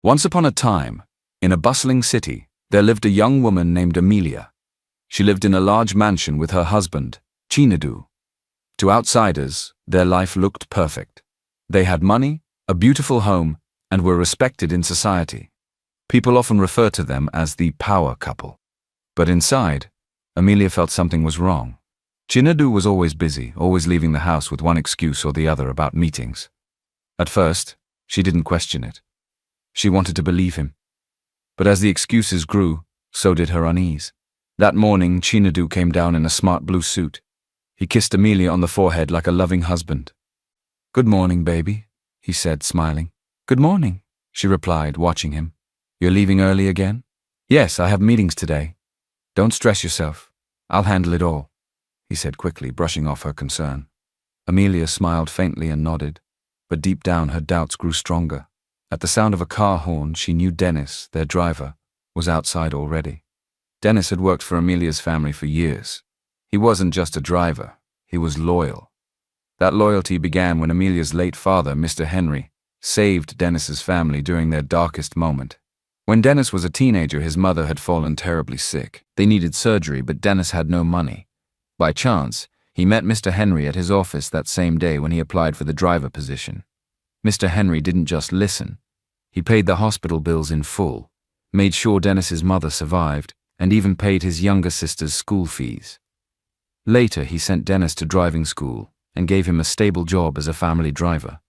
Once upon a time, in a bustling city, there lived a young woman named Amelia. She lived in a large mansion with her husband, Chinadu. To outsiders, their life looked perfect. They had money, a beautiful home, and were respected in society. People often refer to them as the power couple. But inside, Amelia felt something was wrong. Chinadu was always busy, always leaving the house with one excuse or the other about meetings. At first, she didn't question it. She wanted to believe him. But as the excuses grew, so did her unease. That morning, Chinadu came down in a smart blue suit. He kissed Amelia on the forehead like a loving husband. "Good morning, baby," he said, smiling. "Good morning," she replied, watching him. "You're leaving early again?" "Yes, I have meetings today." "Don't stress yourself. I'll handle it all," he said quickly, brushing off her concern. Amelia smiled faintly and nodded, but deep down her doubts grew stronger. At the sound of a car horn, she knew Dennis, their driver, was outside already. Dennis had worked for Amelia's family for years. He wasn't just a driver, he was loyal. That loyalty began when Amelia's late father, Mr. Henry, saved Dennis's family during their darkest moment. When Dennis was a teenager, his mother had fallen terribly sick. They needed surgery, but Dennis had no money. By chance, he met Mr. Henry at his office that same day when he applied for the driver position. Mr. Henry didn't just listen. He paid the hospital bills in full, made sure Dennis's mother survived, and even paid his younger sister's school fees. Later, he sent Dennis to driving school and gave him a stable job as a family driver.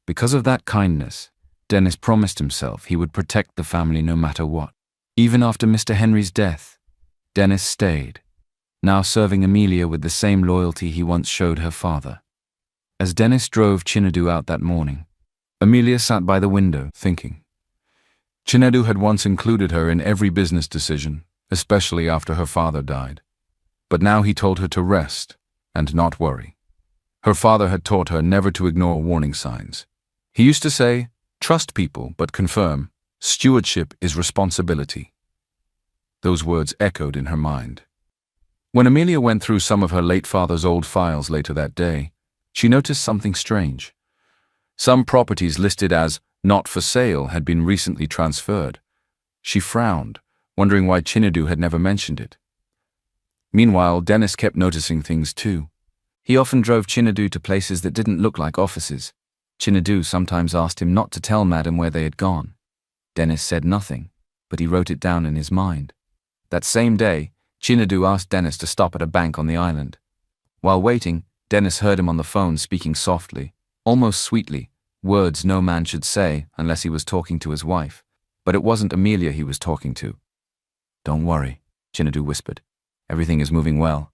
Because of that kindness, Dennis promised himself he would protect the family no matter what. Even after Mr. Henry's death, Dennis stayed, now serving Amelia with the same loyalty he once showed her father. As Dennis drove Chinadu out that morning, Amelia sat by the window, thinking. Chinadu had once included her in every business decision, especially after her father died. But now he told her to rest and not worry. Her father had taught her never to ignore warning signs. He used to say, "Trust people, but confirm. Stewardship is responsibility." Those words echoed in her mind. When Amelia went through some of her late father's old files later that day, she noticed something strange. Some properties listed as not for sale had been recently transferred. She frowned, wondering why Chinadu had never mentioned it. Meanwhile, Dennis kept noticing things too. He often drove Chinadu to places that didn't look like offices. Chinadu sometimes asked him not to tell Madam where they had gone. Dennis said nothing, but he wrote it down in his mind. That same day, Chinadu asked Dennis to stop at a bank on the island. While waiting, Dennis heard him on the phone speaking softly, almost sweetly, words no man should say unless he was talking to his wife. But it wasn't Amelia he was talking to. "Don't worry," Chinadu whispered. "Everything is moving well.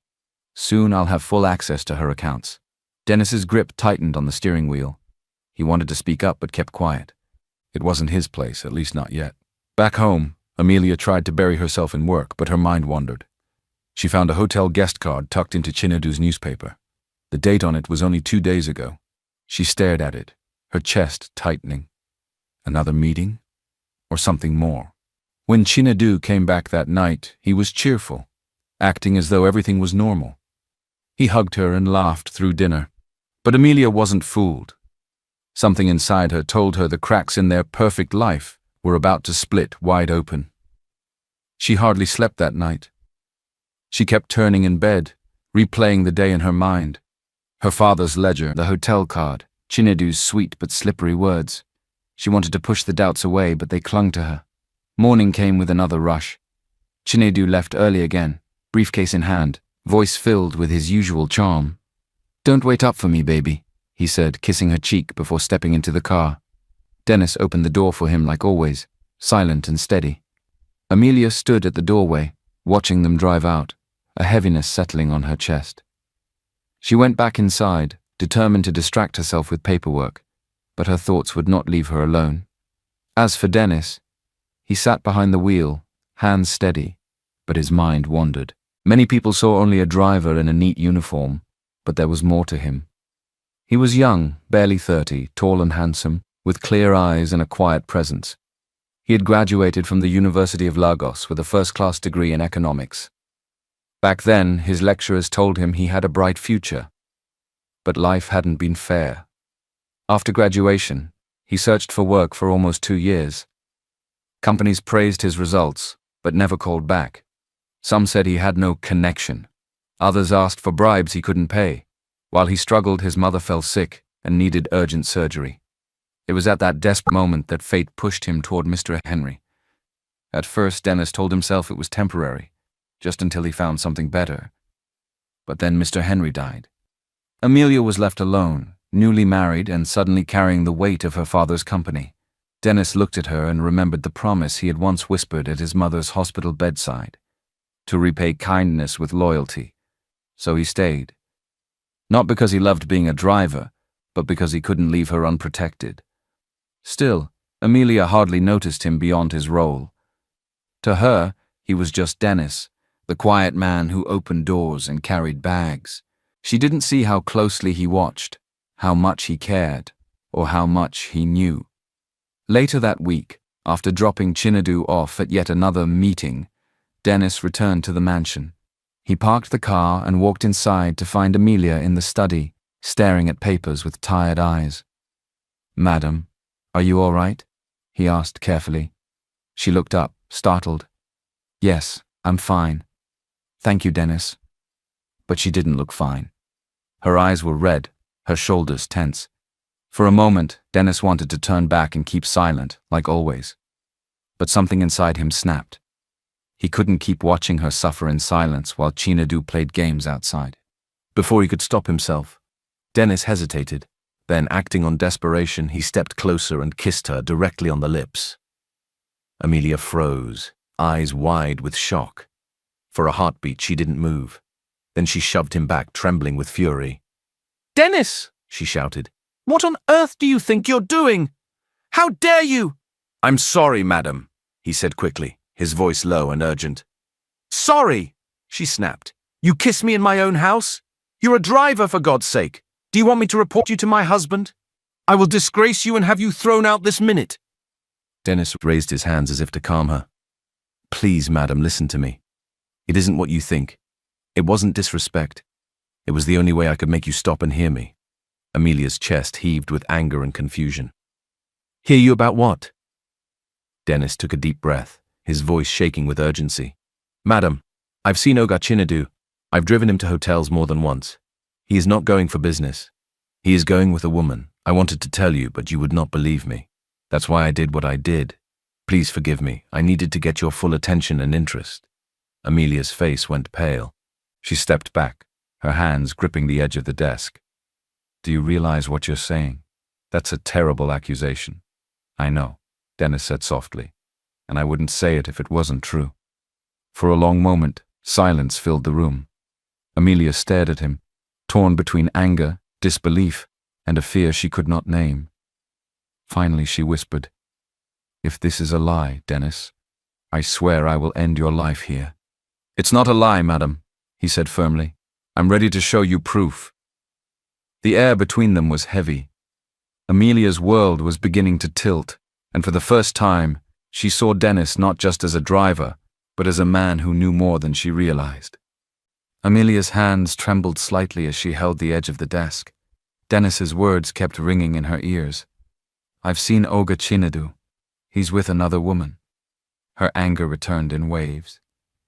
Soon I'll have full access to her accounts." Dennis's grip tightened on the steering wheel. He wanted to speak up but kept quiet. It wasn't his place, at least not yet. Back home, Amelia tried to bury herself in work, but her mind wandered. She found a hotel guest card tucked into Chinadu's newspaper. The date on it was only 2 days ago. She stared at it, her chest tightening. Another meeting? Or something more? When Chinadu came back that night, he was cheerful, acting as though everything was normal. He hugged her and laughed through dinner. But Amelia wasn't fooled. Something inside her told her the cracks in their perfect life were about to split wide open. She hardly slept that night. She kept turning in bed, replaying the day in her mind. Her father's ledger, the hotel card, Chinadu's sweet but slippery words. She wanted to push the doubts away, but they clung to her. Morning came with another rush. Chinadu left early again, briefcase in hand, voice filled with his usual charm. "Don't wait up for me, baby," he said, kissing her cheek before stepping into the car. Dennis opened the door for him like always, silent and steady. Amelia stood at the doorway, watching them drive out, a heaviness settling on her chest. She went back inside, determined to distract herself with paperwork, but her thoughts would not leave her alone. As for Dennis, he sat behind the wheel, hands steady, but his mind wandered. Many people saw only a driver in a neat uniform, but there was more to him. He was young, barely 30, tall and handsome, with clear eyes and a quiet presence. He had graduated from the University of Lagos with a first-class degree in economics. Back then, his lecturers told him he had a bright future. But life hadn't been fair. After graduation, he searched for work for almost 2 years. Companies praised his results, but never called back. Some said he had no connection. Others asked for bribes he couldn't pay. While he struggled, his mother fell sick and needed urgent surgery. It was at that desperate moment that fate pushed him toward Mr. Henry. At first, Dennis told himself it was temporary, just until he found something better. But then Mr. Henry died. Amelia was left alone, newly married and suddenly carrying the weight of her father's company. Dennis looked at her and remembered the promise he had once whispered at his mother's hospital bedside, to repay kindness with loyalty. So he stayed. Not because he loved being a driver, but because he couldn't leave her unprotected. Still, Amelia hardly noticed him beyond his role. To her, he was just Dennis, the quiet man who opened doors and carried bags. She didn't see how closely he watched, how much he cared, or how much he knew. Later that week, after dropping Chinadu off at yet another meeting, Dennis returned to the mansion. He parked the car and walked inside to find Amelia in the study, staring at papers with tired eyes. "Madam, are you all right?" he asked carefully. She looked up, startled. "Yes, I'm fine. Thank you, Dennis." But she didn't look fine. Her eyes were red, her shoulders tense. For a moment, Dennis wanted to turn back and keep silent, like always. But something inside him snapped. He couldn't keep watching her suffer in silence while Chinadu played games outside. Before he could stop himself, Dennis hesitated. Then, acting on desperation, he stepped closer and kissed her directly on the lips. Amelia froze, eyes wide with shock. For a heartbeat, she didn't move. Then she shoved him back, trembling with fury. "Dennis!" she shouted. "What on earth do you think you're doing? How dare you?" "I'm sorry, madam," he said quickly, his voice low and urgent. "Sorry," she snapped. "You kiss me in my own house? You're a driver, for God's sake. Do you want me to report you to my husband? I will disgrace you and have you thrown out this minute." Dennis raised his hands as if to calm her. "Please, madam, listen to me. It isn't what you think. It wasn't disrespect. It was the only way I could make you stop and hear me." Amelia's chest heaved with anger and confusion. "Hear you about what?" Dennis took a deep breath, his voice shaking with urgency. "Madam, I've seen Oga Chinadu. I've driven him to hotels more than once. He is not going for business. He is going with a woman. I wanted to tell you, but you would not believe me. That's why I did what I did. Please forgive me. I needed to get your full attention and interest." Amelia's face went pale. She stepped back, her hands gripping the edge of the desk. "Do you realize what you're saying? That's a terrible accusation." "I know," Dennis said softly, "and I wouldn't say it if it wasn't true." For a long moment, silence filled the room. Amelia stared at him, torn between anger, disbelief, and a fear she could not name. Finally she whispered, "If this is a lie, Dennis, I swear I will end your life here." "It's not a lie, madam," he said firmly. "I'm ready to show you proof." The air between them was heavy. Amelia's world was beginning to tilt, and for the first time, she saw Dennis not just as a driver, but as a man who knew more than she realized. Amelia's hands trembled slightly as she held the edge of the desk. Dennis's words kept ringing in her ears. "I've seen Oga Chinadu. He's with another woman." Her anger returned in waves.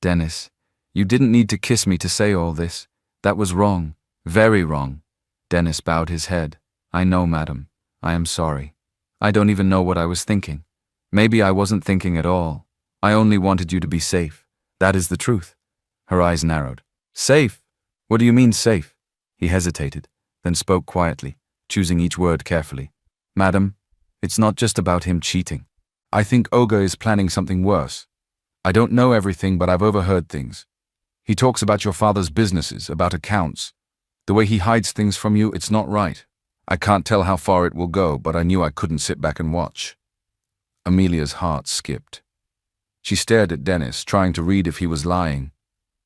"Dennis, you didn't need to kiss me to say all this. That was wrong, very wrong." Dennis bowed his head. "I know, madam. I am sorry. I don't even know what I was thinking. Maybe I wasn't thinking at all. I only wanted you to be safe. That is the truth." Her eyes narrowed. "Safe? What do you mean safe?" He hesitated, then spoke quietly, choosing each word carefully. "Madam, it's not just about him cheating. I think Oga is planning something worse. I don't know everything, but I've overheard things. He talks about your father's businesses, about accounts. The way he hides things from you, it's not right. I can't tell how far it will go, but I knew I couldn't sit back and watch." Amelia's heart skipped. She stared at Dennis, trying to read if he was lying.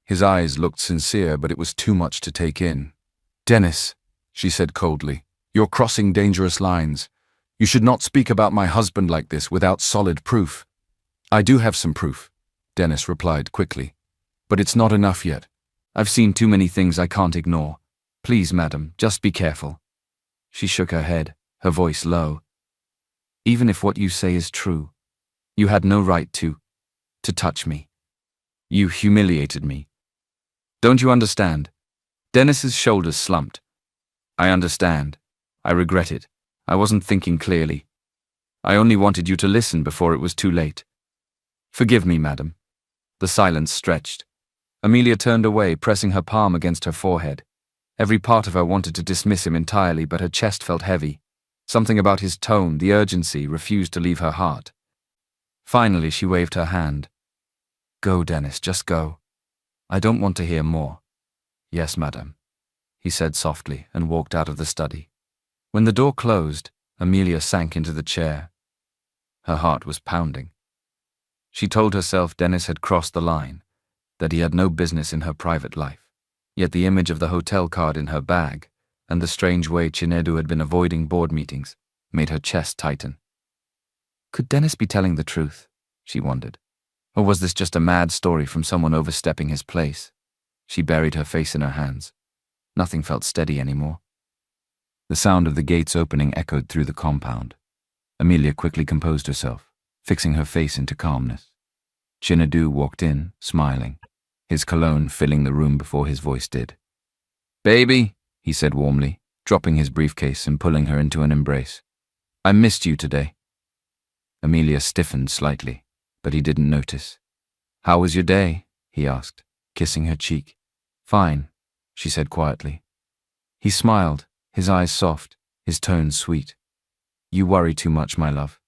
His eyes looked sincere, but it was too much to take in. "Dennis," she said coldly, "you're crossing dangerous lines. You should not speak about my husband like this without solid proof." "I do have some proof," Dennis replied quickly. "But it's not enough yet. I've seen too many things I can't ignore. Please, madam, just be careful." She shook her head, her voice low. "Even if what you say is true, You had no right to touch me. You humiliated me. Don't you understand? Dennis's shoulders slumped. I understand. I regret it. I wasn't thinking clearly. I only wanted you to listen before it was too late. Forgive me, madam. The silence stretched. Amelia turned away, pressing her palm against her forehead. Every part of her wanted to dismiss him entirely, but her chest felt heavy. Something about his tone, the urgency, refused to leave her heart. Finally, she waved her hand. Go, Dennis, just go. I don't want to hear more. Yes, madam, he said softly and walked out of the study. When the door closed, Amelia sank into the chair. Her heart was pounding. She told herself Dennis had crossed the line, that he had no business in her private life. Yet the image of the hotel card in her bag and the strange way Chinedu had been avoiding board meetings made her chest tighten. Could Dennis be telling the truth? She wondered. Or was this just a mad story from someone overstepping his place? She buried her face in her hands. Nothing felt steady anymore. The sound of the gates opening echoed through the compound. Amelia quickly composed herself, fixing her face into calmness. Chinedu walked in, smiling, his cologne filling the room before his voice did. Baby, he said warmly, dropping his briefcase and pulling her into an embrace. I missed you today. Amelia stiffened slightly, but he didn't notice. How was your day? He asked, kissing her cheek. Fine, she said quietly. He smiled, his eyes soft, his tone sweet. You worry too much, my love.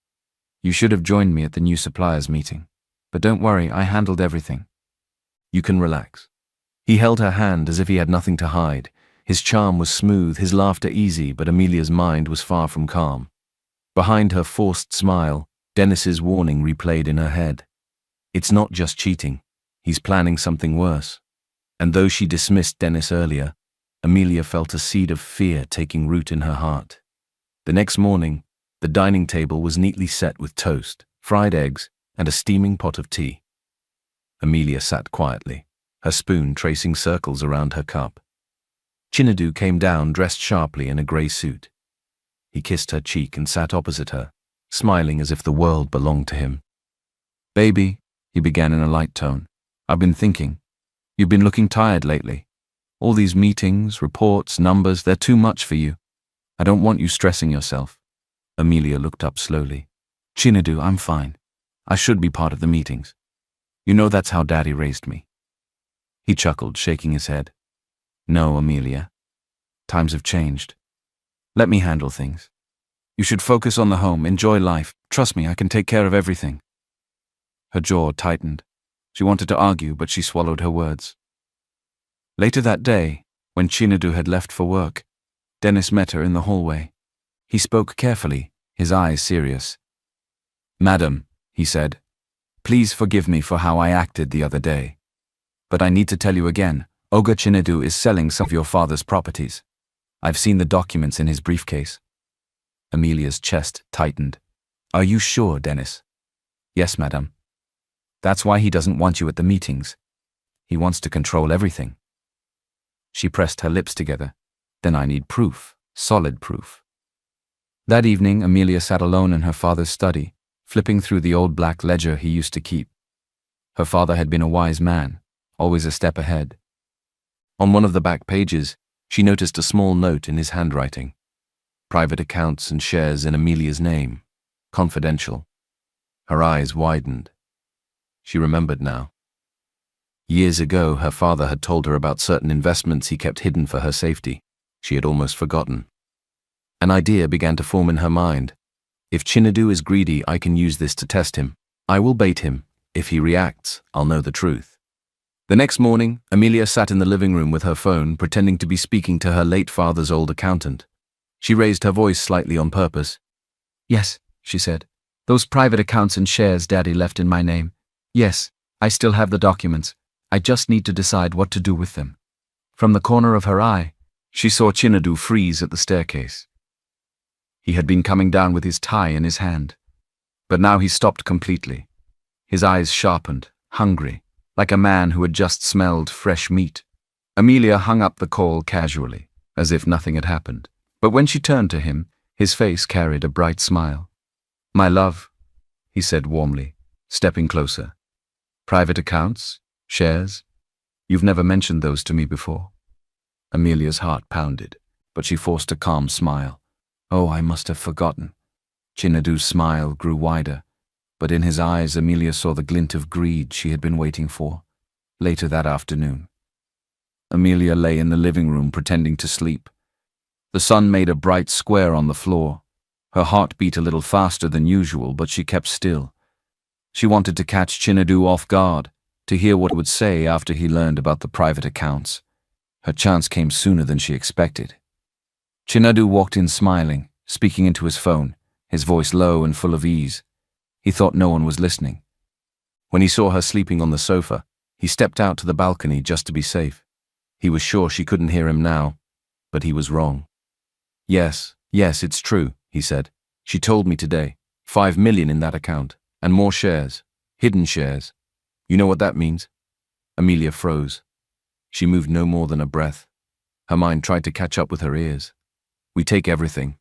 You should have joined me at the new suppliers meeting. But don't worry, I handled everything. You can relax. He held her hand as if he had nothing to hide. His charm was smooth, his laughter easy, but Amelia's mind was far from calm. Behind her forced smile, Dennis's warning replayed in her head. It's not just cheating. He's planning something worse. And though she dismissed Dennis earlier, Amelia felt a seed of fear taking root in her heart. The next morning, the dining table was neatly set with toast, fried eggs, and a steaming pot of tea. Amelia sat quietly, her spoon tracing circles around her cup. Chinedu came down dressed sharply in a grey suit. He kissed her cheek and sat opposite her, smiling as if the world belonged to him. Baby, he began in a light tone, I've been thinking. You've been looking tired lately. All these meetings, reports, numbers, they're too much for you. I don't want you stressing yourself. Amelia looked up slowly. Chinedu, I'm fine. I should be part of the meetings. You know that's how Daddy raised me. He chuckled, shaking his head. No, Amelia. Times have changed. Let me handle things. You should focus on the home, enjoy life. Trust me, I can take care of everything. Her jaw tightened. She wanted to argue, but she swallowed her words. Later that day, when Chinedu had left for work, Dennis met her in the hallway. He spoke carefully, his eyes serious. Madam, he said, please forgive me for how I acted the other day. But I need to tell you again, Oga Chinedu is selling some of your father's properties. I've seen the documents in his briefcase. Amelia's chest tightened. Are you sure, Dennis? Yes, madam. That's why he doesn't want you at the meetings. He wants to control everything. She pressed her lips together. Then I need proof, solid proof. That evening, Amelia sat alone in her father's study, flipping through the old black ledger he used to keep. Her father had been a wise man, always a step ahead. On one of the back pages, she noticed a small note in his handwriting. Private accounts and shares in Amelia's name. Confidential. Her eyes widened. She remembered now. Years ago, her father had told her about certain investments he kept hidden for her safety. She had almost forgotten. An idea began to form in her mind. If Chinedu is greedy, I can use this to test him. I will bait him. If he reacts, I'll know the truth. The next morning, Amelia sat in the living room with her phone, pretending to be speaking to her late father's old accountant. She raised her voice slightly on purpose. Yes, she said. Those private accounts and shares Daddy left in my name. Yes, I still have the documents. I just need to decide what to do with them. From the corner of her eye, she saw Chinedu freeze at the staircase. He had been coming down with his tie in his hand. But now he stopped completely. His eyes sharpened, hungry, like a man who had just smelled fresh meat. Amelia hung up the call casually, as if nothing had happened. But when she turned to him, his face carried a bright smile. My love, he said warmly, stepping closer. Private accounts? Shares? You've never mentioned those to me before. Amelia's heart pounded, but she forced a calm smile. Oh, I must have forgotten. Chinadu's smile grew wider, but in his eyes Amelia saw the glint of greed she had been waiting for. Later that afternoon, Amelia lay in the living room pretending to sleep. The sun made a bright square on the floor. Her heart beat a little faster than usual, but she kept still. She wanted to catch Chinadu off guard, to hear what he would say after he learned about the private accounts. Her chance came sooner than she expected. Chinadu walked in smiling, speaking into his phone, his voice low and full of ease. He thought no one was listening. When he saw her sleeping on the sofa, he stepped out to the balcony just to be safe. He was sure she couldn't hear him now, but he was wrong. Yes, it's true, he said. She told me today. 5 million in that account, and more shares, hidden shares. You know what that means? Amelia froze. She moved no more than a breath. Her mind tried to catch up with her ears. We take everything.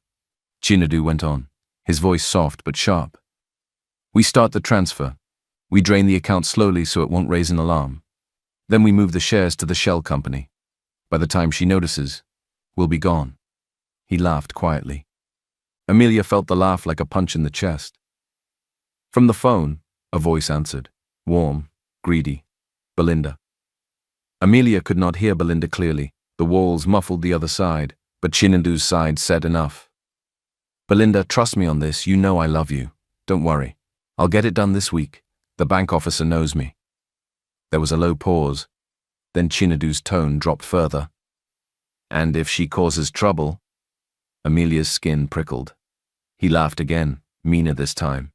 Chinadu went on, his voice soft but sharp. We start the transfer. We drain the account slowly so it won't raise an alarm. Then we move the shares to the shell company. By the time she notices, we'll be gone. He laughed quietly. Amelia felt the laugh like a punch in the chest. From the phone, a voice answered, warm, greedy. Belinda. Amelia could not hear Belinda clearly. The walls muffled the other side, but Chinadu's side said enough. Belinda, trust me on this. You know I love you. Don't worry. I'll get it done this week. The bank officer knows me. There was a low pause. Then Chinadu's tone dropped further. And if she causes trouble? Amelia's skin prickled. He laughed again, meaner this time.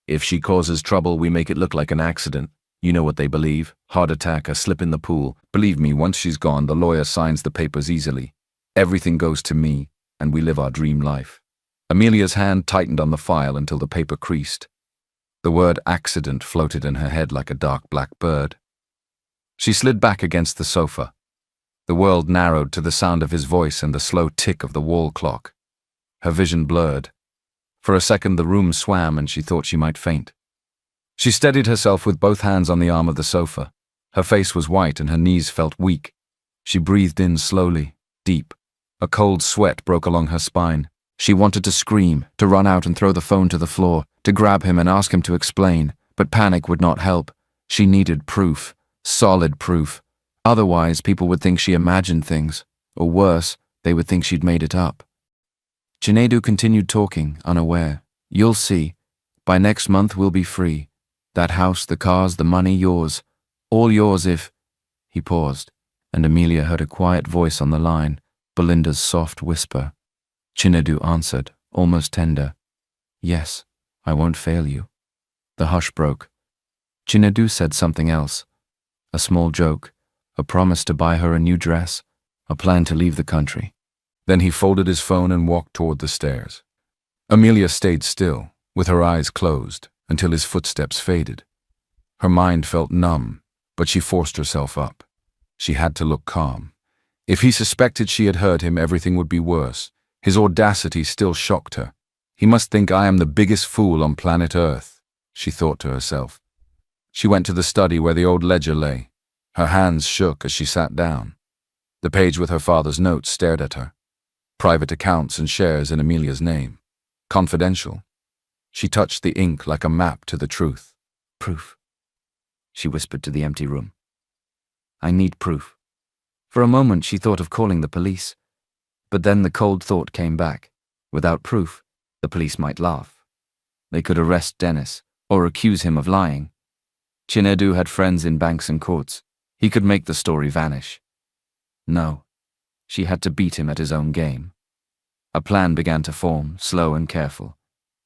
If she causes trouble, we make it look like an accident. You know what they believe. Heart attack, a slip in the pool. Believe me, once she's gone, the lawyer signs the papers easily. Everything goes to me, and we live our dream life. Amelia's hand tightened on the file until the paper creased. The word accident floated in her head like a dark black bird. She slid back against the sofa. The world narrowed to the sound of his voice and the slow tick of the wall clock. Her vision blurred. For a second the room swam and she thought she might faint. She steadied herself with both hands on the arm of the sofa. Her face was white and her knees felt weak. She breathed in slowly, deep. A cold sweat broke along her spine. She wanted to scream, to run out and throw the phone to the floor, to grab him and ask him to explain, but panic would not help. She needed proof, solid proof. Otherwise, people would think she imagined things, or worse, they would think she'd made it up. Chinadu continued talking, unaware. You'll see. By next month we'll be free. That house, the cars, the money, yours. All yours if... He paused, and Amelia heard a quiet voice on the line, Belinda's soft whisper. Chinadu answered, almost tender. Yes, I won't fail you. The hush broke. Chinadu said something else. A small joke, a promise to buy her a new dress, a plan to leave the country. Then he folded his phone and walked toward the stairs. Amelia stayed still, with her eyes closed, until his footsteps faded. Her mind felt numb, but she forced herself up. She had to look calm. If he suspected she had heard him, everything would be worse. His audacity still shocked her. He must think I am the biggest fool on planet Earth, she thought to herself. She went to the study where the old ledger lay. Her hands shook as she sat down. The page with her father's notes stared at her. Private accounts and shares in Amelia's name. Confidential. She touched the ink like a map to the truth. Proof, she whispered to the empty room. I need proof. For a moment she thought of calling the police. But then the cold thought came back. Without proof, the police might laugh. They could arrest Dennis, or accuse him of lying. Chinadu had friends in banks and courts. He could make the story vanish. No, she had to beat him at his own game. A plan began to form, slow and careful.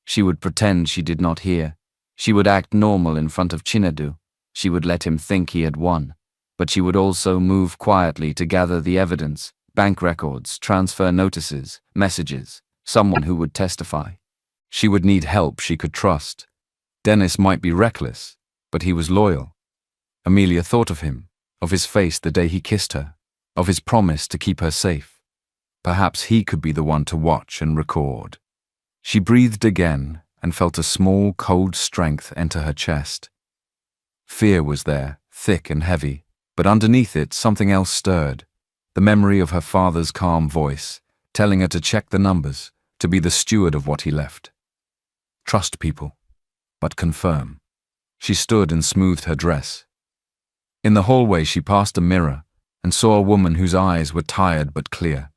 She would pretend she did not hear. She would act normal in front of Chinadu. She would let him think he had won. But she would also move quietly to gather the evidence, bank records, transfer notices, messages, someone who would testify. She would need help she could trust. Dennis might be reckless, but he was loyal. Amelia thought of him, of his face the day he kissed her, of his promise to keep her safe. Perhaps he could be the one to watch and record. She breathed again and felt a small, cold strength enter her chest. Fear was there, thick and heavy, but underneath it something else stirred. The memory of her father's calm voice, telling her to check the numbers, to be the steward of what he left. Trust people, but confirm. She stood and smoothed her dress. In the hallway she passed a mirror and saw a woman whose eyes were tired but clear.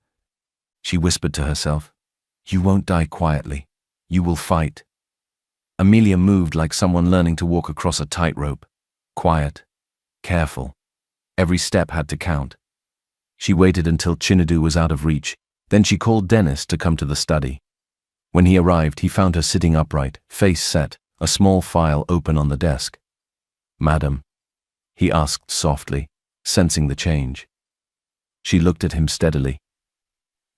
She whispered to herself, "You won't die quietly. You will fight." Amelia moved like someone learning to walk across a tightrope. Quiet, careful. Every step had to count. She waited until Chinedu was out of reach. Then she called Dennis to come to the study. When he arrived, he found her sitting upright, face set, a small file open on the desk. "Madam," he asked softly, sensing the change. She looked at him steadily.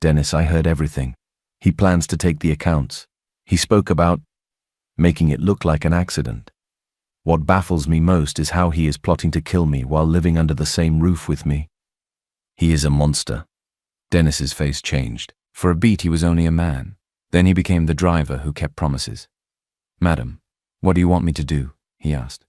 "Dennis, I heard everything. He plans to take the accounts. He spoke about making it look like an accident. What baffles me most is how he is plotting to kill me while living under the same roof with me. He is a monster." Dennis's face changed. For a beat he was only a man. Then he became the driver who kept promises. "Madam, what do you want me to do?" he asked.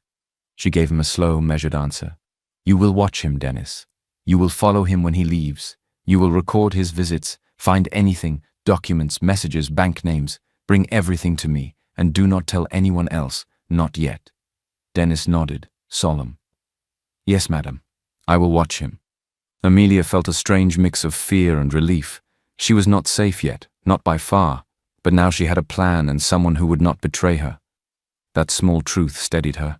She gave him a slow, measured answer. "You will watch him, Dennis. You will follow him when he leaves. You will record his visits, find anything, documents, messages, bank names. Bring everything to me, and do not tell anyone else, not yet." Dennis nodded, solemn. "Yes, madam. I will watch him." Amelia felt a strange mix of fear and relief. She was not safe yet, not by far, but now she had a plan and someone who would not betray her. That small truth steadied her.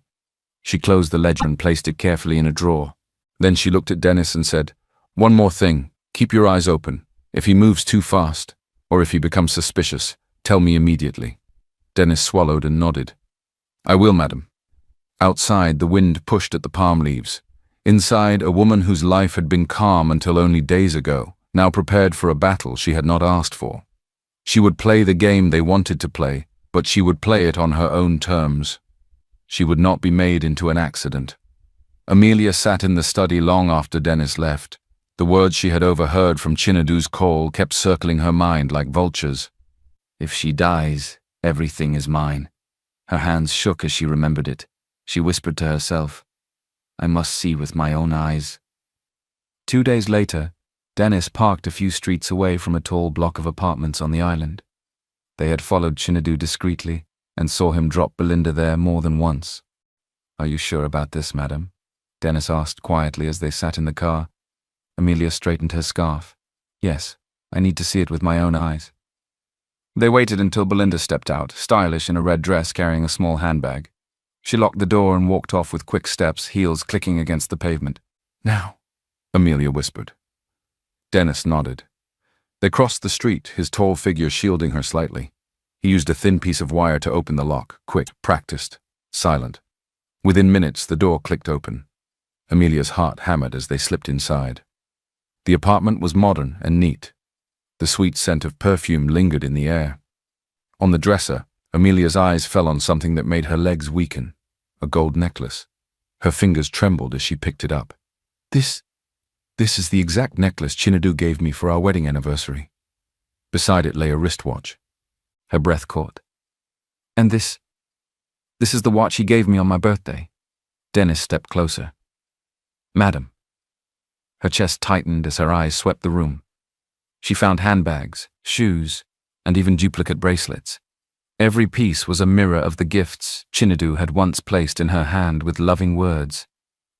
She closed the ledger and placed it carefully in a drawer. Then she looked at Dennis and said, "One more thing. Keep your eyes open. If he moves too fast, or if he becomes suspicious, tell me immediately." Dennis swallowed and nodded. "I will, madam." Outside, the wind pushed at the palm leaves. Inside, a woman whose life had been calm until only days ago, now prepared for a battle she had not asked for. She would play the game they wanted to play, but she would play it on her own terms. She would not be made into an accident. Amelia sat in the study long after Dennis left. The words she had overheard from Chinedu's call kept circling her mind like vultures. "If she dies, everything is mine." Her hands shook as she remembered it. She whispered to herself, "I must see with my own eyes." 2 days later, Dennis parked a few streets away from a tall block of apartments on the island. They had followed Chinedu discreetly and saw him drop Belinda there more than once. "Are you sure about this, madam?" Dennis asked quietly as they sat in the car. Amelia straightened her scarf. "Yes, I need to see it with my own eyes." They waited until Belinda stepped out, stylish in a red dress carrying a small handbag. She locked the door and walked off with quick steps, heels clicking against the pavement. "Now," Amelia whispered. Dennis nodded. They crossed the street, his tall figure shielding her slightly. He used a thin piece of wire to open the lock, quick, practiced, silent. Within minutes, the door clicked open. Amelia's heart hammered as they slipped inside. The apartment was modern and neat. The sweet scent of perfume lingered in the air. On the dresser, Amelia's eyes fell on something that made her legs weaken, a gold necklace. Her fingers trembled as she picked it up. This is the exact necklace Chinedu gave me for our wedding anniversary." Beside it lay a wristwatch. Her breath caught. "And this is the watch he gave me on my birthday." Dennis stepped closer. "Madam." Her chest tightened as her eyes swept the room. She found handbags, shoes, and even duplicate bracelets. Every piece was a mirror of the gifts Chinedu had once placed in her hand with loving words.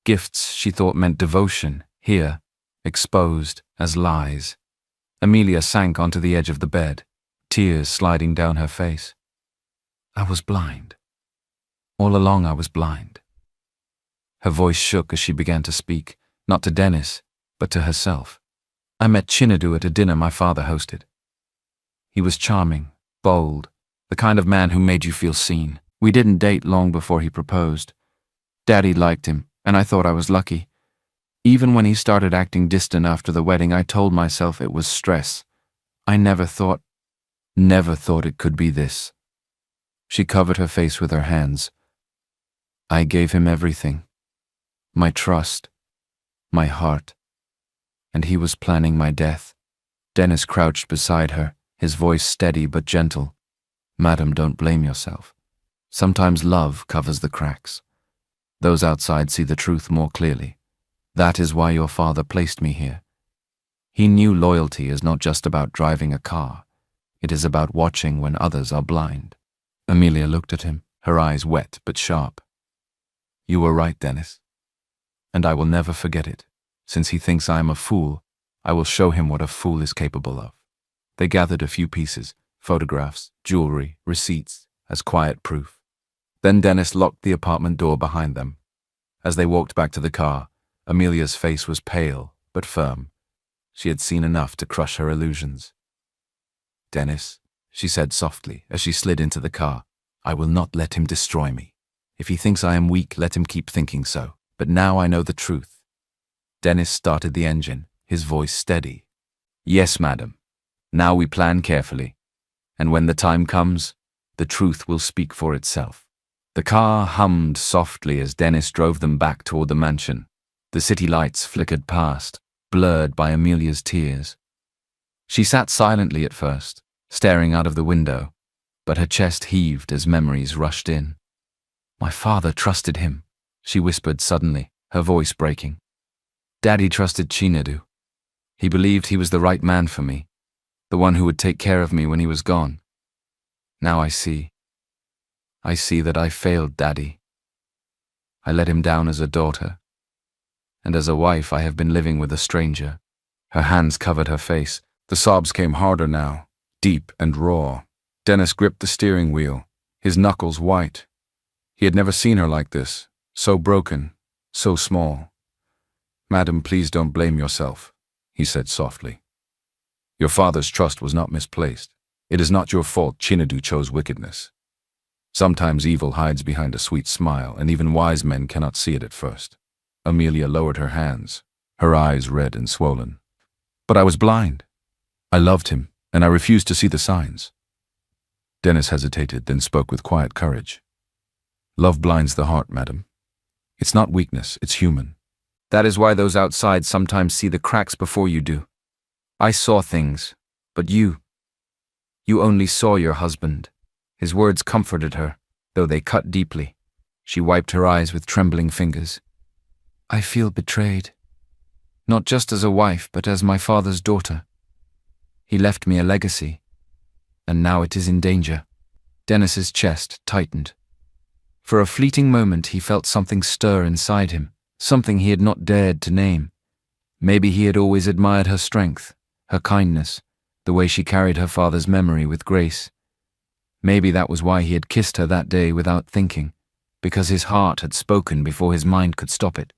Gifts she thought meant devotion, here, exposed as lies. Amelia sank onto the edge of the bed, tears sliding down her face. "I was blind. All along I was blind." Her voice shook as she began to speak, not to Dennis, but to herself. "I met Chinedu at a dinner my father hosted. He was charming, bold, the kind of man who made you feel seen. We didn't date long before he proposed. Daddy liked him, and I thought I was lucky. Even when he started acting distant after the wedding, I told myself it was stress. I never thought it could be this." She covered her face with her hands. "I gave him everything. My trust, my heart. And he was planning my death." Dennis crouched beside her, his voice steady but gentle. "Madam, don't blame yourself. Sometimes love covers the cracks. Those outside see the truth more clearly. That is why your father placed me here. He knew loyalty is not just about driving a car. It is about watching when others are blind. Amelia looked at him, her eyes wet but sharp. You were right, Dennis. And I will never forget it. Since he thinks I am a fool, I will show him what a fool is capable of. They gathered a few pieces, photographs, jewelry, receipts, as quiet proof. Then Dennis locked the apartment door behind them. As they walked back to the car, Amelia's face was pale but firm. She had seen enough to crush her illusions. Dennis, she said softly as she slid into the car, I will not let him destroy me. If he thinks I am weak, let him keep thinking so. But now I know the truth. Dennis started the engine, his voice steady. Yes, madam. Now we plan carefully. And when the time comes, the truth will speak for itself. The car hummed softly as Dennis drove them back toward the mansion. The city lights flickered past, blurred by Amelia's tears. She sat silently at first, staring out of the window, but her chest heaved as memories rushed in. My father trusted him, she whispered suddenly, her voice breaking. Daddy trusted Chinedu. He believed he was the right man for me, the one who would take care of me when he was gone. Now I see. I see that I failed Daddy. I let him down as a daughter, and as a wife I have been living with a stranger. Her hands covered her face. The sobs came harder now, deep and raw. Dennis gripped the steering wheel, his knuckles white. He had never seen her like this, so broken, so small. Madam, please don't blame yourself, he said softly. Your father's trust was not misplaced. It is not your fault Chinedu chose wickedness. Sometimes evil hides behind a sweet smile, and even wise men cannot see it at first. Amelia lowered her hands, her eyes red and swollen. But I was blind. I loved him, and I refused to see the signs. Dennis hesitated, then spoke with quiet courage. Love blinds the heart, madam. It's not weakness, it's human. That is why those outside sometimes see the cracks before you do. I saw things, but you only saw your husband. His words comforted her, though they cut deeply. She wiped her eyes with trembling fingers. I feel betrayed. Not just as a wife, but as my father's daughter. He left me a legacy, and now it is in danger. Dennis's chest tightened. For a fleeting moment he felt something stir inside him, something he had not dared to name. Maybe he had always admired her strength, her kindness, the way she carried her father's memory with grace. Maybe that was why he had kissed her that day without thinking, because his heart had spoken before his mind could stop it.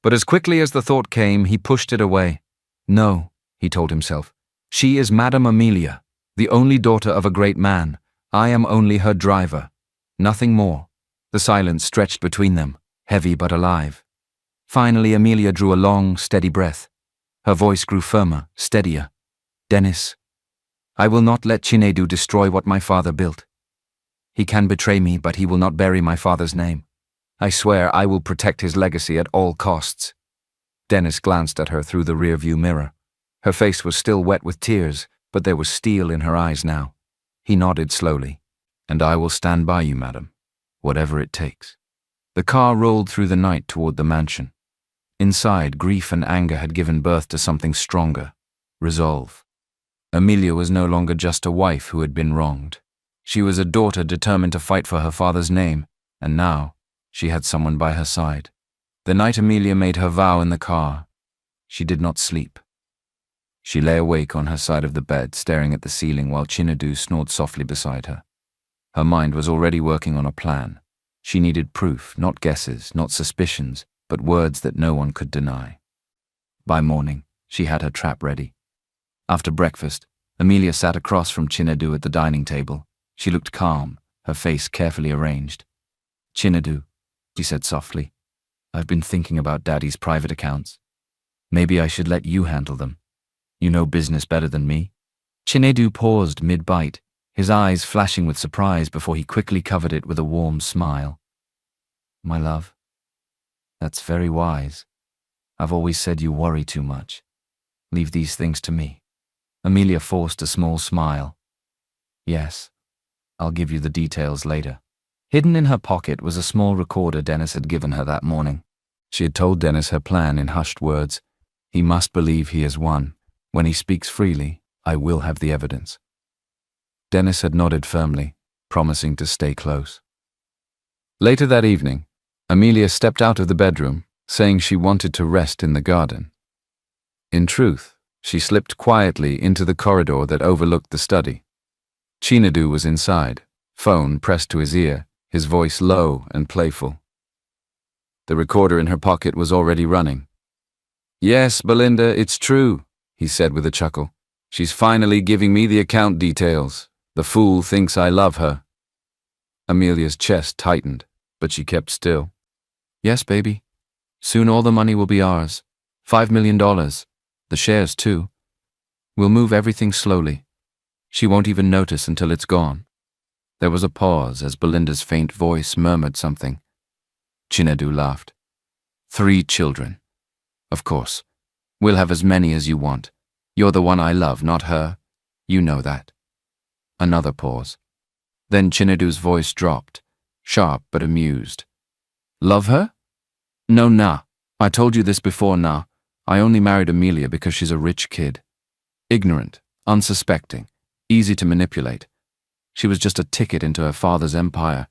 But as quickly as the thought came, he pushed it away. No, he told himself. She is Madame Amelia, the only daughter of a great man. I am only her driver. Nothing more. The silence stretched between them, heavy but alive. Finally, Amelia drew a long, steady breath. Her voice grew firmer, steadier. Dennis, I will not let Chinedu destroy what my father built. He can betray me, but he will not bury my father's name. I swear I will protect his legacy at all costs. Dennis glanced at her through the rearview mirror. Her face was still wet with tears, but there was steel in her eyes now. He nodded slowly. And I will stand by you, madam, whatever it takes. The car rolled through the night toward the mansion. Inside, grief and anger had given birth to something stronger, resolve. Amelia was no longer just a wife who had been wronged. She was a daughter determined to fight for her father's name, and now she had someone by her side. The night Amelia made her vow in the car, she did not sleep. She lay awake on her side of the bed, staring at the ceiling while Chinedu snored softly beside her. Her mind was already working on a plan. She needed proof, not guesses, not suspicions, but words that no one could deny. By morning, she had her trap ready. After breakfast, Amelia sat across from Chinedu at the dining table. She looked calm, her face carefully arranged. Chinedu, she said softly, I've been thinking about Daddy's private accounts. Maybe I should let you handle them. You know business better than me. Chinedu paused mid-bite, his eyes flashing with surprise before he quickly covered it with a warm smile. My love, that's very wise. I've always said you worry too much. Leave these things to me. Amelia forced a small smile. Yes, I'll give you the details later. Hidden in her pocket was a small recorder Dennis had given her that morning. She had told Dennis her plan in hushed words. He must believe he has won. When he speaks freely, I will have the evidence. Dennis had nodded firmly, promising to stay close. Later that evening, Amelia stepped out of the bedroom, saying she wanted to rest in the garden. In truth, she slipped quietly into the corridor that overlooked the study. Chinadu was inside, phone pressed to his ear, his voice low and playful. The recorder in her pocket was already running. "Yes, Belinda, it's true," he said with a chuckle. "She's finally giving me the account details. The fool thinks I love her." Amelia's chest tightened, but she kept still. "Yes, baby. Soon all the money will be ours. $5 million. The shares, too. We'll move everything slowly. She won't even notice until it's gone." There was a pause as Belinda's faint voice murmured something. Chinadu laughed. 3 children. Of course. We'll have as many as you want. You're the one I love, not her. You know that. Another pause. Then Chinadu's voice dropped, sharp but amused. "Love her? No, nah. I told you this before, nah. I only married Amelia because she's a rich kid. Ignorant, unsuspecting, easy to manipulate. She was just a ticket into her father's empire."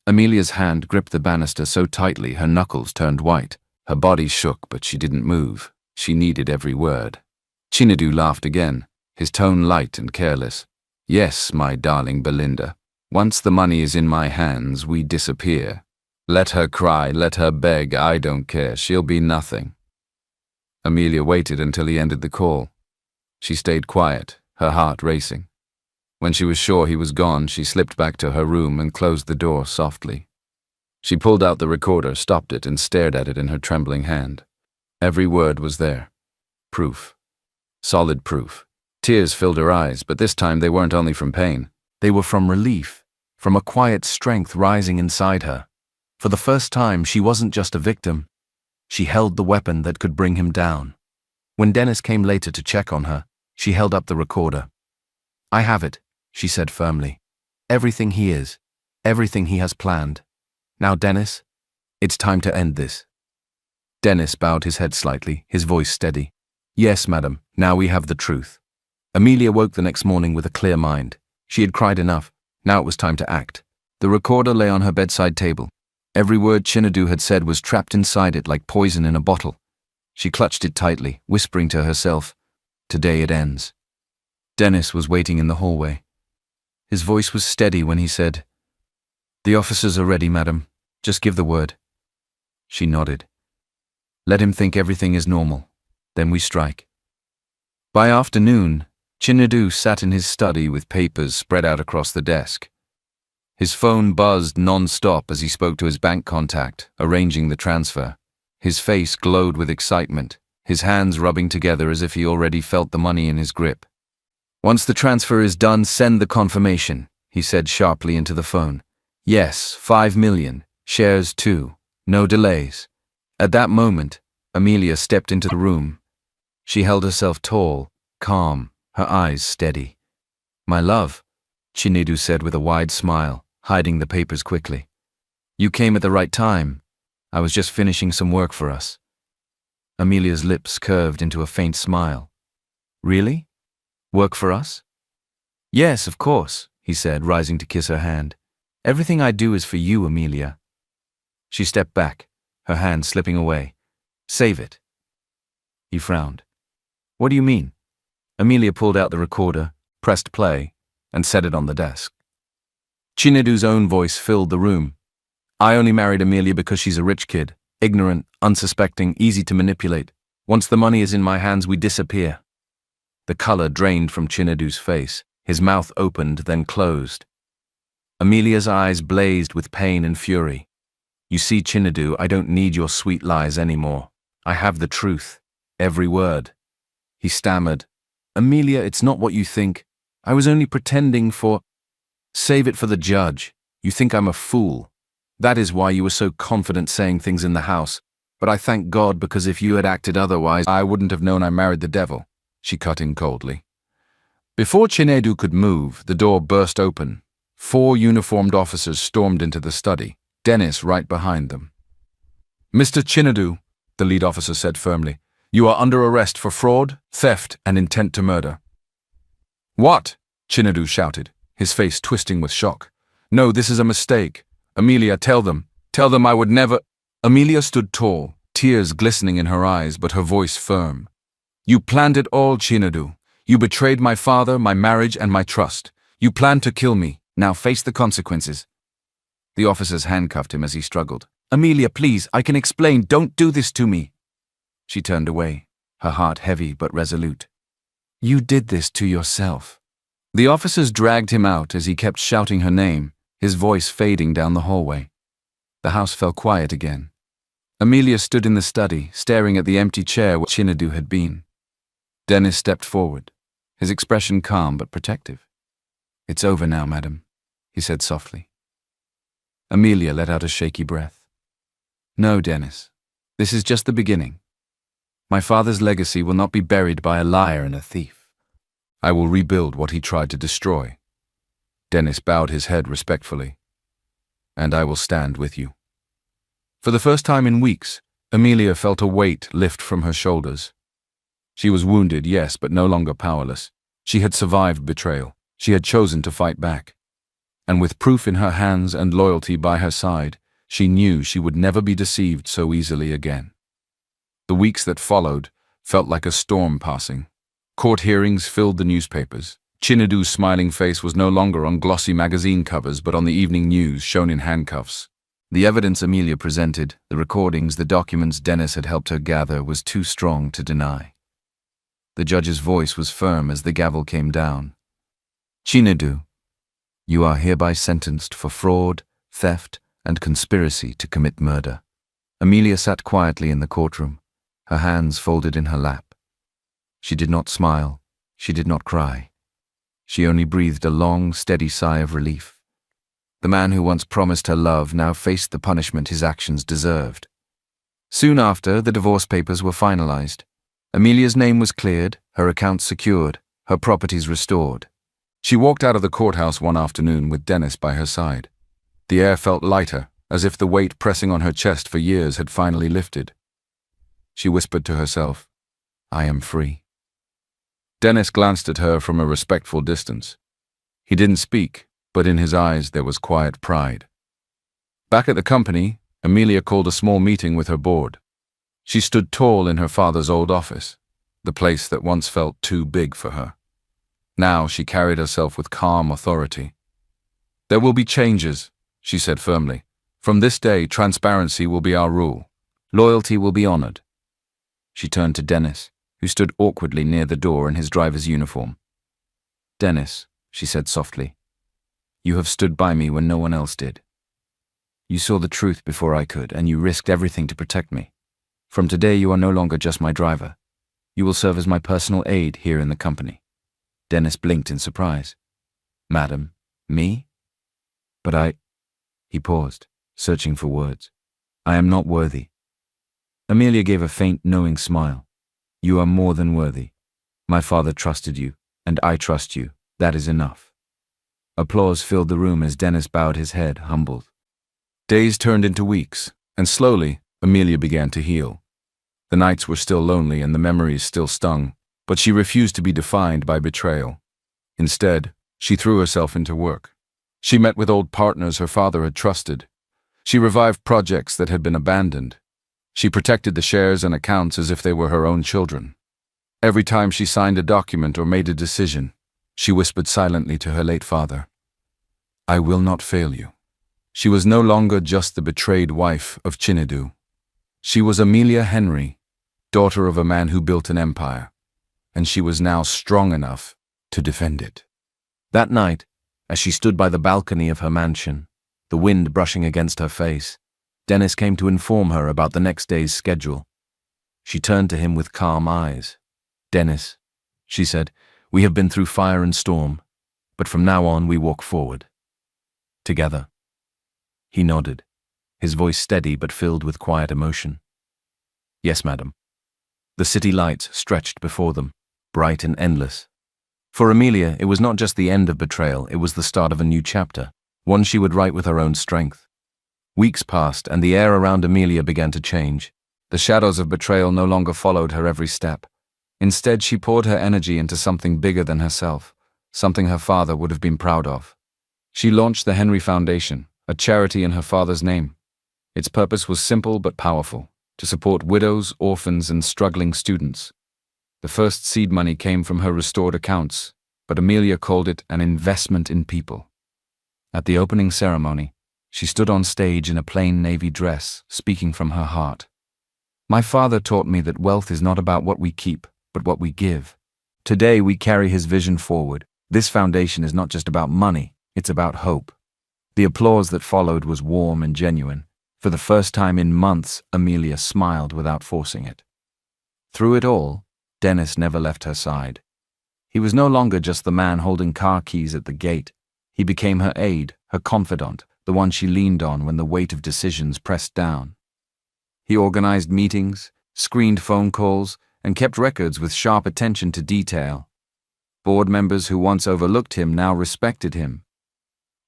Amelia's hand gripped the banister so tightly her knuckles turned white. Her body shook, but she didn't move. She needed every word. Chinadu laughed again, his tone light and careless. "Yes, my darling Belinda. Once the money is in my hands, we disappear. Let her cry, let her beg, I don't care. She'll be nothing." Amelia waited until he ended the call. She stayed quiet, her heart racing. When she was sure he was gone, she slipped back to her room and closed the door softly. She pulled out the recorder, stopped it, and stared at it in her trembling hand. Every word was there. Proof. Solid proof. Tears filled her eyes, but this time they weren't only from pain. They were from relief, from a quiet strength rising inside her. For the first time, she wasn't just a victim. She held the weapon that could bring him down. When Dennis came later to check on her, she held up the recorder. "I have it," she said firmly. "Everything he is, everything he has planned. Now, Dennis, it's time to end this." Dennis bowed his head slightly, his voice steady. "Yes, madam, now we have the truth." Amelia woke the next morning with a clear mind. She had cried enough. Now it was time to act. The recorder lay on her bedside table. Every word Chinadu had said was trapped inside it like poison in a bottle. She clutched it tightly, whispering to herself, "Today it ends." Dennis was waiting in the hallway. His voice was steady when he said, "The officers are ready, madam. Just give the word." She nodded. "Let him think everything is normal. Then we strike." By afternoon, Chinadu sat in his study with papers spread out across the desk. His phone buzzed non-stop as he spoke to his bank contact, arranging the transfer. His face glowed with excitement, his hands rubbing together as if he already felt the money in his grip. "Once the transfer is done, send the confirmation," he said sharply into the phone. "Yes, 5 million. Shares too. No delays." At that moment, Amelia stepped into the room. She held herself tall, calm, her eyes steady. "My love," Chinadu said with a wide smile, hiding the papers quickly. "You came at the right time. I was just finishing some work for us." Amelia's lips curved into a faint smile. "Really? Work for us?" "Yes, of course," he said, rising to kiss her hand. "Everything I do is for you, Amelia." She stepped back, her hand slipping away. "Save it." He frowned. "What do you mean?" Amelia pulled out the recorder, pressed play, and set it on the desk. Chinadu's own voice filled the room. "I only married Amelia because she's a rich kid, ignorant, unsuspecting, easy to manipulate. Once the money is in my hands, we disappear." The color drained from Chinadu's face. His mouth opened, then closed. Amelia's eyes blazed with pain and fury. "You see, Chinadu, I don't need your sweet lies anymore. I have the truth. Every word." He stammered. "Amelia, it's not what you think. I was only pretending for—" "Save it for the judge. You think I'm a fool. That is why you were so confident saying things in the house. But I thank God, because if you had acted otherwise, I wouldn't have known I married the devil," she cut in coldly. Before Chinadu could move, the door burst open. 4 uniformed officers stormed into the study, Dennis right behind them. "Mr. Chinadu," the lead officer said firmly, "you are under arrest for fraud, theft, and intent to murder." "What?" Chinadu shouted, his face twisting with shock. "No, this is a mistake. Amelia, tell them I would never—" Amelia stood tall, tears glistening in her eyes, but her voice firm. "You planned it all, Chinadu. You betrayed my father, my marriage, and my trust. You planned to kill me. Now face the consequences." The officers handcuffed him as he struggled. "Amelia, please, I can explain. Don't do this to me." She turned away, her heart heavy but resolute. "You did this to yourself." The officers dragged him out as he kept shouting her name, his voice fading down the hallway. The house fell quiet again. Amelia stood in the study, staring at the empty chair where Chinadu had been. Dennis stepped forward, his expression calm but protective. "It's over now, madam," he said softly. Amelia let out a shaky breath. "No, Dennis, this is just the beginning. My father's legacy will not be buried by a liar and a thief. I will rebuild what he tried to destroy." Dennis bowed his head respectfully. "And I will stand with you." For the first time in weeks, Amelia felt a weight lift from her shoulders. She was wounded, yes, but no longer powerless. She had survived betrayal. She had chosen to fight back. And with proof in her hands and loyalty by her side, she knew she would never be deceived so easily again. The weeks that followed felt like a storm passing. Court hearings filled the newspapers. Chinadu's smiling face was no longer on glossy magazine covers but on the evening news shown in handcuffs. The evidence Amelia presented, the recordings, the documents Dennis had helped her gather, was too strong to deny. The judge's voice was firm as the gavel came down. "Chinadu, you are hereby sentenced for fraud, theft, and conspiracy to commit murder." Amelia sat quietly in the courtroom, her hands folded in her lap. She did not smile, she did not cry. She only breathed a long, steady sigh of relief. The man who once promised her love now faced the punishment his actions deserved. Soon after, the divorce papers were finalized. Amelia's name was cleared, her accounts secured, her properties restored. She walked out of the courthouse one afternoon with Dennis by her side. The air felt lighter, as if the weight pressing on her chest for years had finally lifted. She whispered to herself, "I am free." Dennis glanced at her from a respectful distance. He didn't speak, but in his eyes there was quiet pride. Back at the company, Amelia called a small meeting with her board. She stood tall in her father's old office, the place that once felt too big for her. Now she carried herself with calm authority. "There will be changes," she said firmly. "From this day, transparency will be our rule. Loyalty will be honored." She turned to Dennis, who stood awkwardly near the door in his driver's uniform. "Dennis," she said softly, "you have stood by me when no one else did. You saw the truth before I could, and you risked everything to protect me. From today, you are no longer just my driver. You will serve as my personal aide here in the company." Dennis blinked in surprise. "Madam, me? But He paused, searching for words. "I am not worthy." Amelia gave a faint, knowing smile. "You are more than worthy. My father trusted you, and I trust you. That is enough." Applause filled the room as Dennis bowed his head, humbled. Days turned into weeks, and slowly, Amelia began to heal. The nights were still lonely and the memories still stung, but she refused to be defined by betrayal. Instead, she threw herself into work. She met with old partners her father had trusted. She revived projects that had been abandoned. She protected the shares and accounts as if they were her own children. Every time she signed a document or made a decision, she whispered silently to her late father, "I will not fail you." She was no longer just the betrayed wife of Chinadu. She was Amelia Henry, daughter of a man who built an empire, and she was now strong enough to defend it. That night, as she stood by the balcony of her mansion, the wind brushing against her face, Dennis came to inform her about the next day's schedule. She turned to him with calm eyes. "Dennis," she said, "we have been through fire and storm, but from now on we walk forward. Together." He nodded, his voice steady but filled with quiet emotion. "Yes, madam." The city lights stretched before them, bright and endless. For Amelia, it was not just the end of betrayal, it was the start of a new chapter, one she would write with her own strength. Weeks passed, and the air around Amelia began to change. The shadows of betrayal no longer followed her every step. Instead, she poured her energy into something bigger than herself, something her father would have been proud of. She launched the Henry Foundation, a charity in her father's name. Its purpose was simple but powerful: to support widows, orphans, and struggling students. The first seed money came from her restored accounts, but Amelia called it an investment in people. At the opening ceremony, she stood on stage in a plain navy dress, speaking from her heart. "My father taught me that wealth is not about what we keep, but what we give. Today we carry his vision forward. This foundation is not just about money, it's about hope." The applause that followed was warm and genuine. For the first time in months, Amelia smiled without forcing it. Through it all, Dennis never left her side. He was no longer just the man holding car keys at the gate. He became her aide, her confidant, the one she leaned on when the weight of decisions pressed down. He organized meetings, screened phone calls, and kept records with sharp attention to detail. Board members who once overlooked him now respected him.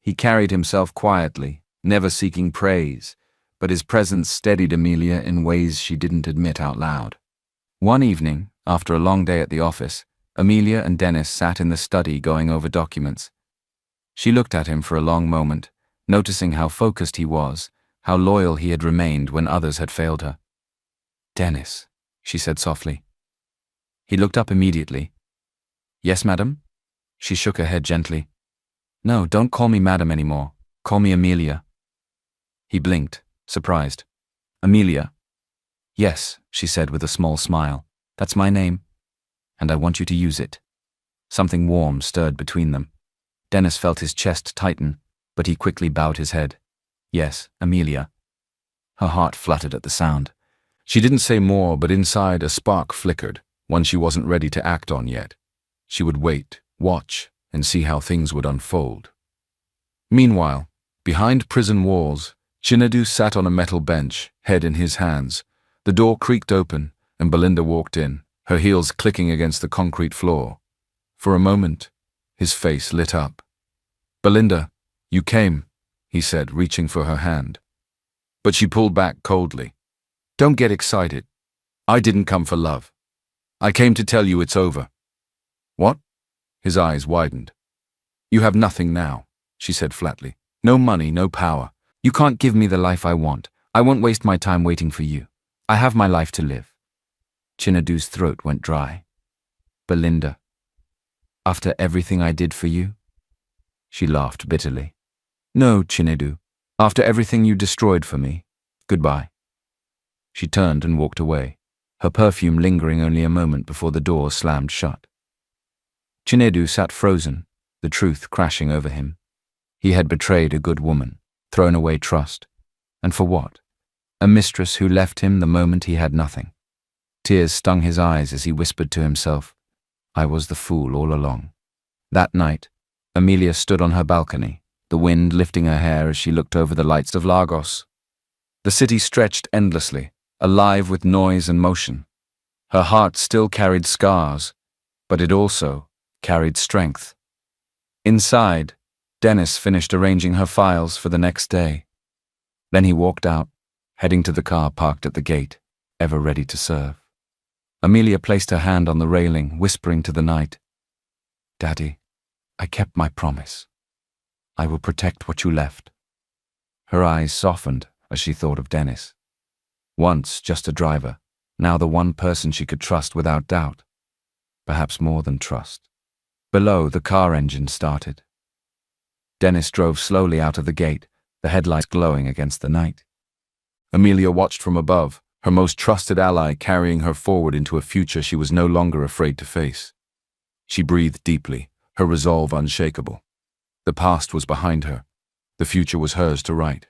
He carried himself quietly, never seeking praise, but his presence steadied Amelia in ways she didn't admit out loud. One evening, after a long day at the office, Amelia and Dennis sat in the study going over documents. She looked at him for a long moment, noticing how focused he was, how loyal he had remained when others had failed her. "Dennis," she said softly. He looked up immediately. "Yes, madam?" She shook her head gently. "No, don't call me madam anymore. Call me Amelia." He blinked, surprised. "Amelia?" "Yes," she said with a small smile. "That's my name, and I want you to use it." Something warm stirred between them. Dennis felt his chest tighten, but he quickly bowed his head. "Yes, Amelia." Her heart fluttered at the sound. She didn't say more, but inside a spark flickered, one she wasn't ready to act on yet. She would wait, watch, and see how things would unfold. Meanwhile, behind prison walls, Chinedu sat on a metal bench, head in his hands. The door creaked open, and Belinda walked in, her heels clicking against the concrete floor. For a moment, his face lit up. "Belinda, you came," he said, reaching for her hand. But she pulled back coldly. "Don't get excited. I didn't come for love. I came to tell you it's over." "What?" His eyes widened. "You have nothing now," she said flatly. "No money, no power. You can't give me the life I want. I won't waste my time waiting for you. I have my life to live." Chinedu's throat went dry. "Belinda, after everything I did for you?" She laughed bitterly. "No, Chinedu. After everything you destroyed for me. Goodbye." She turned and walked away, her perfume lingering only a moment before the door slammed shut. Chinedu sat frozen, the truth crashing over him. He had betrayed a good woman, thrown away trust. And for what? A mistress who left him the moment he had nothing. Tears stung his eyes as he whispered to himself, "I was the fool all along." That night, Amelia stood on her balcony, the wind lifting her hair as she looked over the lights of Lagos. The city stretched endlessly, alive with noise and motion. Her heart still carried scars, but it also carried strength. Inside, Dennis finished arranging her files for the next day. Then he walked out, heading to the car parked at the gate, ever ready to serve. Amelia placed her hand on the railing, whispering to the night, "Daddy, I kept my promise. I will protect what you left." Her eyes softened as she thought of Dennis. Once just a driver, now the one person she could trust without doubt. Perhaps more than trust. Below, the car engine started. Dennis drove slowly out of the gate, the headlights glowing against the night. Amelia watched from above, her most trusted ally carrying her forward into a future she was no longer afraid to face. She breathed deeply, her resolve unshakable. The past was behind her. The future was hers to write.